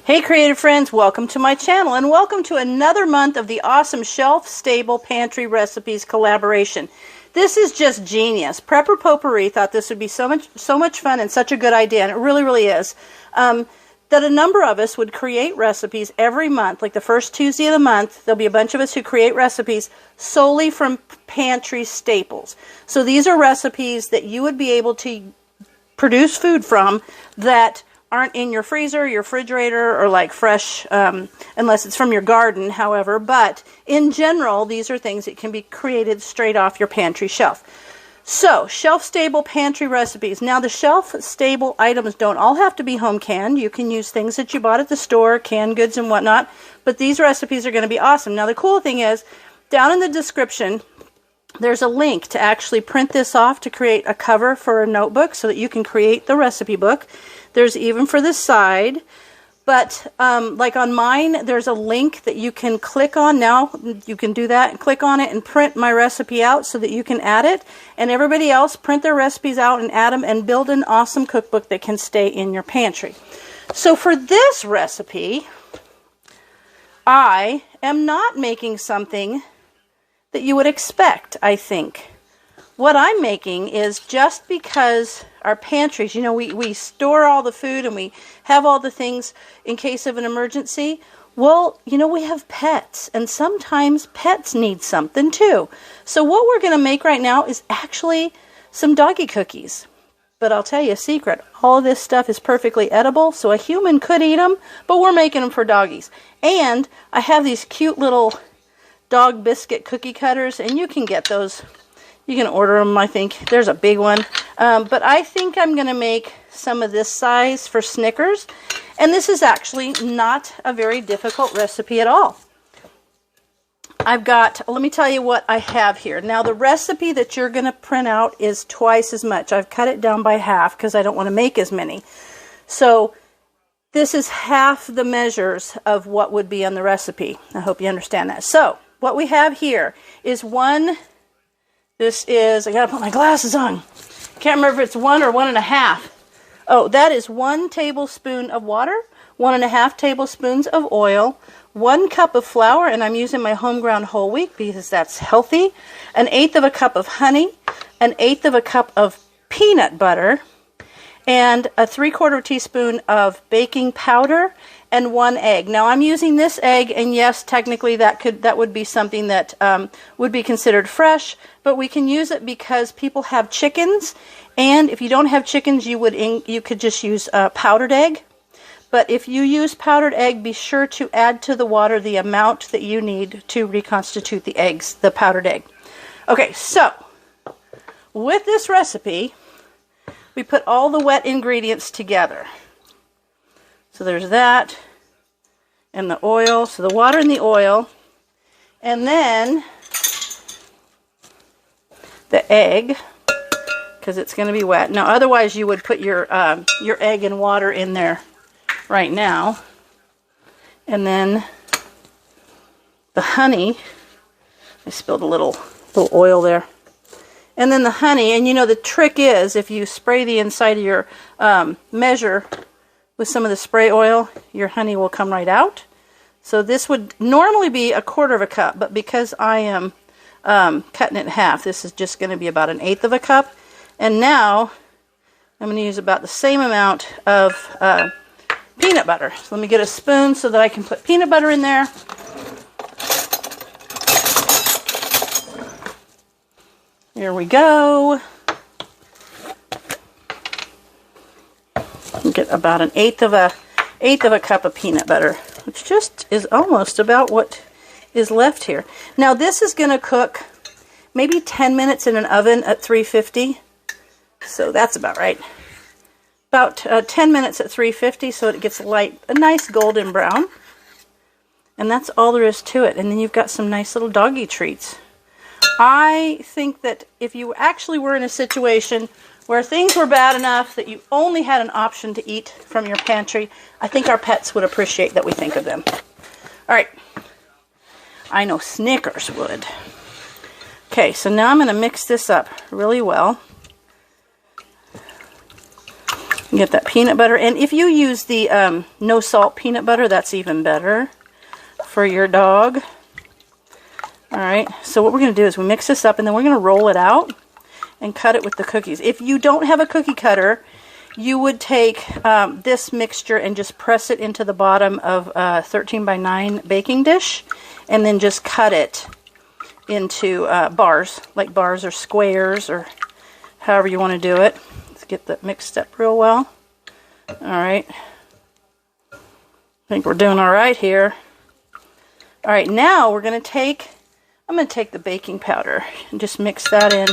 Hey creative friends, welcome to my channel and welcome to another month of the awesome Shelf Stable Pantry Recipes collaboration. This is just genius. Prepper Potpourri thought this would be so much fun and such a good idea, and it really is. That a number of us would create recipes every month, like the first Tuesday of the month. There'll be a bunch of us who create recipes solely from pantry staples. So these are recipes that you would be able to produce food from that aren't in your freezer, your refrigerator, or like fresh, unless it's from your garden, however. But in general, these are things that can be created straight off your pantry shelf. So, shelf-stable pantry recipes. Now, the shelf-stable items don't all have to be home canned. You can use things that you bought at the store, canned goods and whatnot. But these recipes are going to be awesome. Now, the cool thing is, down in the description, there's a link to actually print this off to create a cover for a notebook so that you can create the recipe book. There's even for the side. But like on mine, there's a link that you can click on. Now you can do that and click on it and print my recipe out so that you can add it. And everybody else print their recipes out and add them and build an awesome cookbook that can stay in your pantry. So for this recipe, I am not making something that you would expect, I think. What I'm making is, just because our pantries, you know, we store all the food and we have all the things in case of an emergency. Well, you know, we have pets, and sometimes pets need something too. So what we're going to make right now is actually some doggy cookies. But I'll tell you a secret. All of this stuff is perfectly edible, so a human could eat them, but we're making them for doggies. And I have these cute little dog biscuit cookie cutters, and you can get those. You can order them, I think. There's a big one. But I think I'm going to make some of this size for Snickers. And this is actually not a very difficult recipe at all. let me tell you what I have here. Now, the recipe that you're going to print out is twice as much. I've cut it down by half because I don't want to make as many. So this is half the measures of what would be on the recipe. I hope you understand that. So what we have here is I gotta put my glasses on. Can't remember if it's 1 or 1.5. Oh, that is 1 tablespoon of water, 1.5 tablespoons of oil, 1 cup of flour, and I'm using my home ground whole wheat because that's healthy, 1/8 of a cup of honey, 1/8 of a cup of peanut butter, and a 3/4 teaspoon of baking powder, and 1 egg. Now I'm using this egg, and yes, technically that would be something that would be considered fresh, but we can use it because people have chickens, and if you don't have chickens, you could just use powdered egg. But if you use powdered egg, be sure to add to the water the amount that you need to reconstitute the powdered egg. Okay, so with this recipe, we put all the wet ingredients together. So there's that, and the oil, so the water and the oil, and then the egg, because it's going to be wet. Now, otherwise you would put your egg and water in there right now, and then the honey. I spilled a little oil there. And then the honey, and you know the trick is, if you spray the inside of your measure with some of the spray oil, your honey will come right out. So this would normally be 1/4 cup, but because I am cutting it in half, this is just going to be about 1/8 of a cup. And now I'm going to use about the same amount of peanut butter. So let me get a spoon so that I can put peanut butter in there. Here we go. Get about 1/8 of a cup of peanut butter, which just is almost about what is left here. Now this is going to cook maybe 10 minutes in an oven at 350. So that's about right. About 10 minutes at 350, so it gets a nice golden brown. And that's all there is to it. And then you've got some nice little doggy treats. I think that if you actually were in a situation where things were bad enough that you only had an option to eat from your pantry, I think our pets would appreciate that we think of them. All right. I know Snickers would. Okay, so now I'm going to mix this up really well. Get that peanut butter. And if you use the no salt peanut butter, that's even better for your dog. Alright, so what we're going to do is we mix this up and then we're going to roll it out and cut it with the cookies. If you don't have a cookie cutter, you would take this mixture and just press it into the bottom of a 13 by 9 baking dish and then just cut it into bars, like bars or squares or however you want to do it. Let's get that mixed up real well. Alright, I think we're doing alright here. Alright, now we're going to take, I'm going to take the baking powder and just mix that in.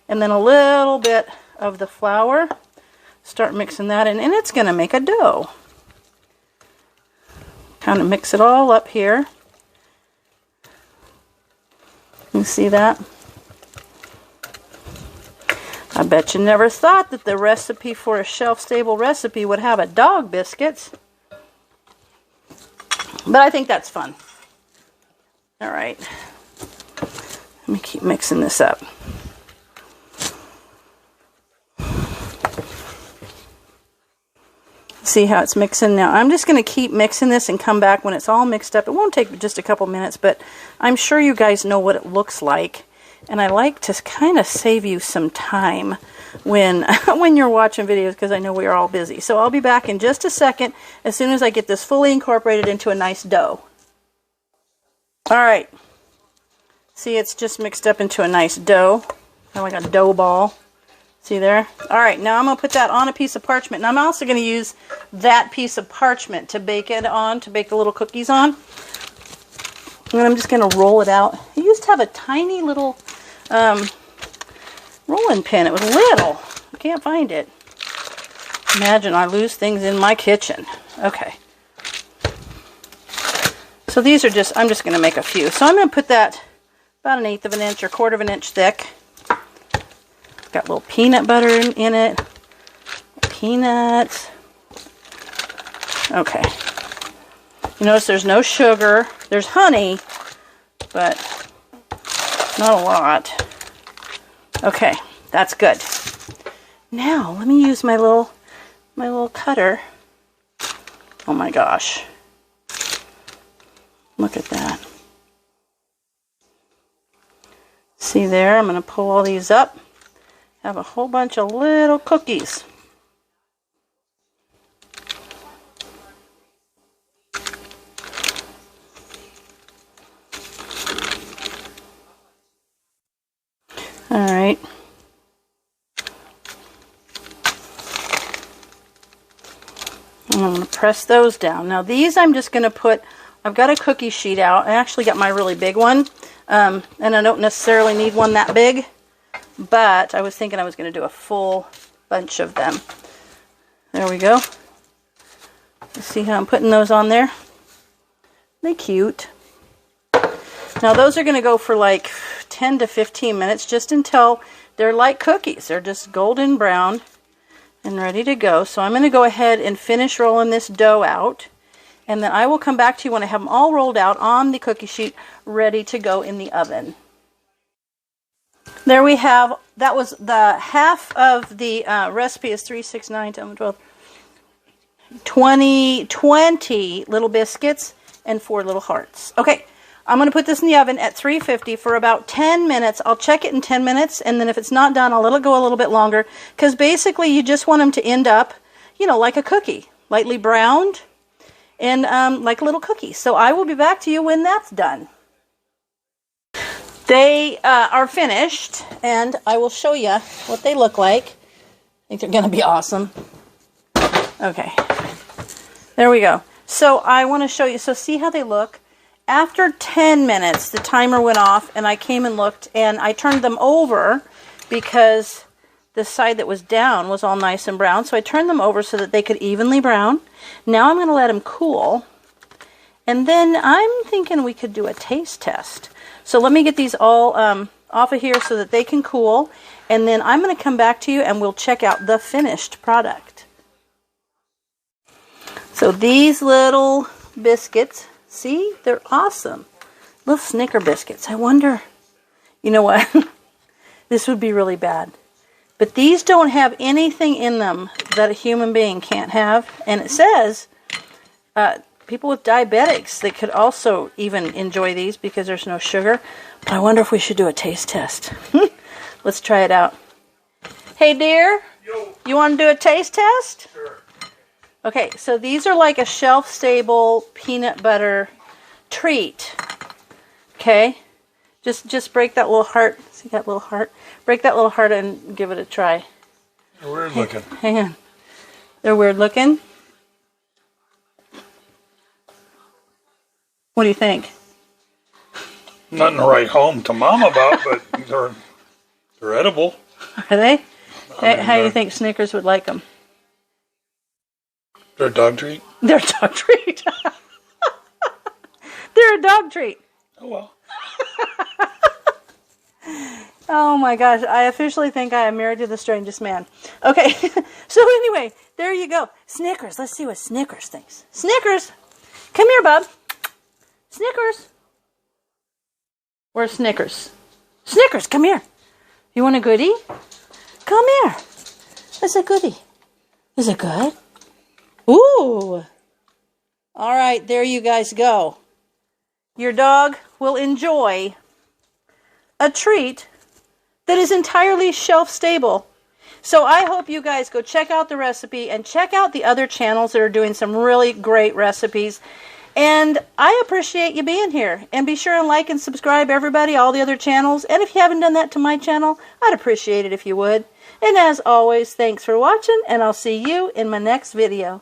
And then a little bit of the flour. Start mixing that in. And it's going to make a dough. Kind of mix it all up here. You see that? I bet you never thought that the recipe for a shelf-stable recipe would have a dog biscuits. But I think that's fun. Alright. Let me keep mixing this up. See how it's mixing now. I'm just going to keep mixing this and come back when it's all mixed up. It won't take just a couple minutes, but I'm sure you guys know what it looks like. And I like to kind of save you some time when you're watching videos because I know we are all busy. So I'll be back in just a second as soon as I get this fully incorporated into a nice dough. Alright. See, it's just mixed up into a nice dough. Kind of like a dough ball. See there? Alright, now I'm going to put that on a piece of parchment. And I'm also going to use that piece of parchment to bake it on, to bake the little cookies on. And I'm just going to roll it out. I used to have a tiny little rolling pin. It was little. I can't find it. Imagine I lose things in my kitchen. Okay. So these are just, I'm just going to make a few. So I'm going to put that about 1/8 of an inch or 1/4 of an inch thick. Got a little peanut butter in it. Peanuts. Okay. You notice there's no sugar. There's honey, but not a lot. Okay, that's good. Now, let me use my little cutter. Oh my gosh. Look at that. See there? I'm going to pull all these up. Have a whole bunch of little cookies. Alright. I'm going to press those down. Now these I'm just going to put, I've got a cookie sheet out. I actually got my really big one. And I don't necessarily need one that big. But I was thinking I was going to do a full bunch of them. There we go. See how I'm putting those on there? They're cute. Now those are going to go for like 10 to 15 minutes just until they're like cookies. They're just golden brown and ready to go. So I'm going to go ahead and finish rolling this dough out. And then I will come back to you when I have them all rolled out on the cookie sheet ready to go in the oven. There we have, that was the half of the recipe is 3, 6, 9, 10, 12, 20 little biscuits and 4 little hearts. Okay, I'm going to put this in the oven at 350 for about 10 minutes. I'll check it in 10 minutes, and then if it's not done, I'll let it go a little bit longer, because basically you just want them to end up, you know, like a cookie, lightly browned and like a little cookie. So I will be back to you when that's done. They are finished, and I will show you what they look like. I think they're going to be awesome. Okay, there we go. So I want to show you, so see how they look? After 10 minutes, the timer went off, and I came and looked, and I turned them over because the side that was down was all nice and brown. So I turned them over so that they could evenly brown. Now I'm going to let them cool, and then I'm thinking we could do a taste test. So let me get these all off of here so that they can cool, and then I'm going to come back to you and we'll check out the finished product. So these little biscuits, see, they're awesome. Little Snicker biscuits. I wonder, you know what? This would be really bad. But these don't have anything in them that a human being can't have. And it says people with diabetics, they could also even enjoy these because there's no sugar. But I wonder if we should do a taste test. Let's try it out. Hey, dear, you want to do a taste test? Sure. Okay, so these are like a shelf-stable peanut butter treat. Okay? Just break that little heart. See that little heart? Break that little heart and give it a try. They're weird looking. Hang on. They're weird looking? What do you think? Nothing to write home to Mom about, but they're edible. Are they? I mean, How do you think Snickers would like them? They're a dog treat? They're a dog treat. They're a dog treat. Oh, well. Oh my gosh, I officially think I am married to the strangest man. Okay, so anyway, there you go. Snickers, let's see what Snickers thinks. Snickers, come here, bub. Snickers. Where's Snickers? Snickers, come here. You want a goodie? Come here. That's a goodie. Is it good? Ooh. All right, there you guys go. Your dog will enjoy a treat that is entirely shelf-stable. So I hope you guys go check out the recipe and check out the other channels that are doing some really great recipes. And I appreciate you being here. And be sure and like and subscribe, everybody, all the other channels. And if you haven't done that to my channel, I'd appreciate it if you would. And as always, thanks for watching, and I'll see you in my next video.